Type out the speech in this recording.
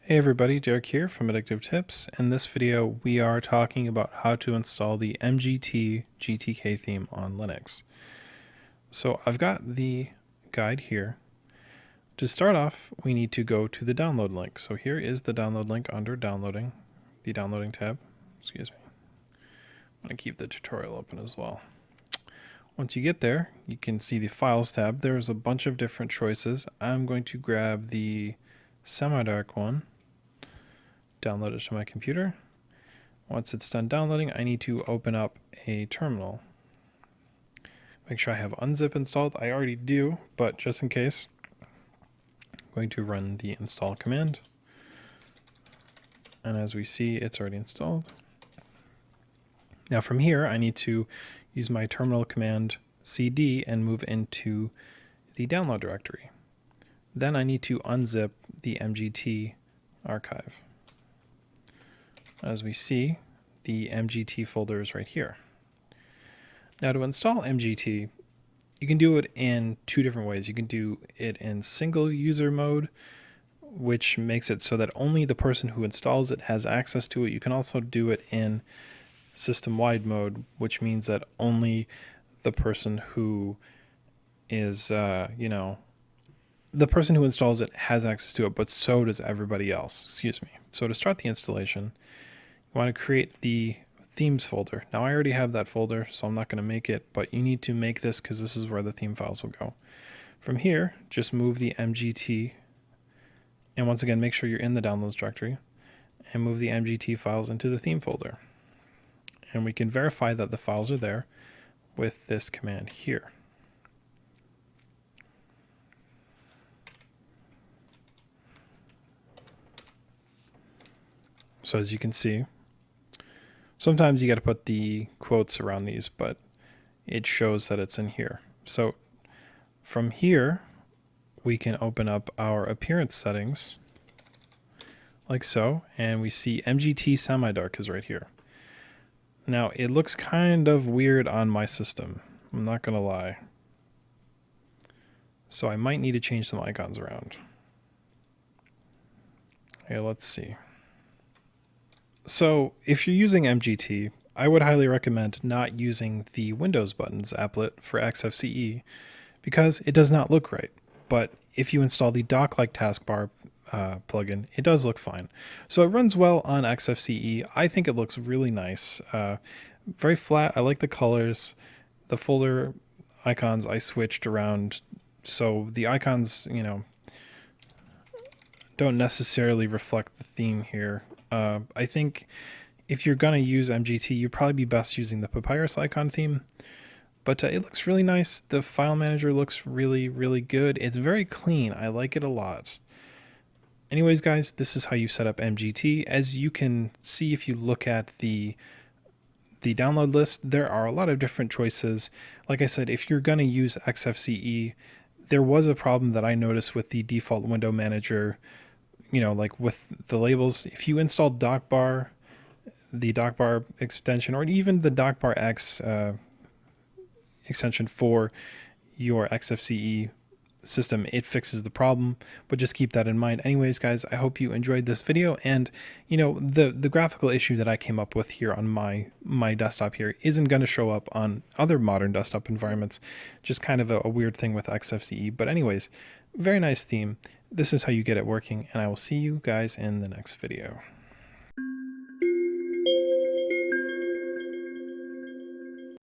Hey everybody, Derek here from Addictive Tips. In this video, we are talking about how to install the MGT GTK theme on Linux. So I've got the guide here. To start off, we need to go to the download link. So here is the download link under downloading, the downloading tab. Excuse me. I'm going to keep the tutorial open as well. Once you get there, you can see the Files tab. There's a bunch of different choices. I'm going to grab the semi-dark one, download it to my computer. Once it's done downloading, I need to open up a terminal. Make sure I have unzip installed. I already do, but just in case, I'm going to run the install command. And as we see, it's already installed. Now from here, I need to use my terminal command cd and move into the download directory. Then I need to unzip the MGT archive. As we see, the MGT folder is right here. Now to install MGT, you can do it in two different ways. You can do it in single user mode, which makes it so that only the person who installs it has access to it. You can also do it in system-wide mode, which means that only the person who is, the person who installs it has access to it, but so does everybody else. Excuse me. So to start the installation, you want to create the themes folder. Now I already have that folder, so I'm not going to make it, but you need to make this because this is where the theme files will go. From here, just move the MGT, and once again, make sure you're in the downloads directory, and move the MGT files into the theme folder. And we can verify that the files are there with this command here. So as you can see, sometimes you got to put the quotes around these, but it shows that it's in here. So from here, we can open up our appearance settings like so, and we see MGT semi-dark is right here. Now it looks kind of weird on my system, I'm not gonna lie. So I might need to change some icons around. Okay, let's see. So if you're using MGT, I would highly recommend not using the Windows buttons applet for XFCE because it does not look right. But if you install the dock-like taskbar plugin, it does look fine. So it runs well on XFCE. I think it looks really nice. Very flat. I like the colors. The folder icons I switched around, so the icons, don't necessarily reflect the theme here. I think if you're gonna use MGT, you'd probably be best using the Papyrus icon theme. But it looks really nice. The file manager looks really, really good. It's very clean. I like it a lot. Anyways, guys, this is how you set up MGT. As you can see, if you look at the download list, there are a lot of different choices. Like I said, if you're going to use XFCE, there was a problem that I noticed with the default window manager, like with the labels. If you install DocBar, the DocBar extension, or even the DocBar X extension for your XFCE system, it fixes the problem, but just keep that in mind. Anyways, guys, I hope you enjoyed this video, and the graphical issue that I came up with here on my desktop here isn't going to show up on other modern desktop environments. Just kind of a weird thing with XFCE. But anyways, very nice theme. This is how you get it working, and I will see you guys in the next video.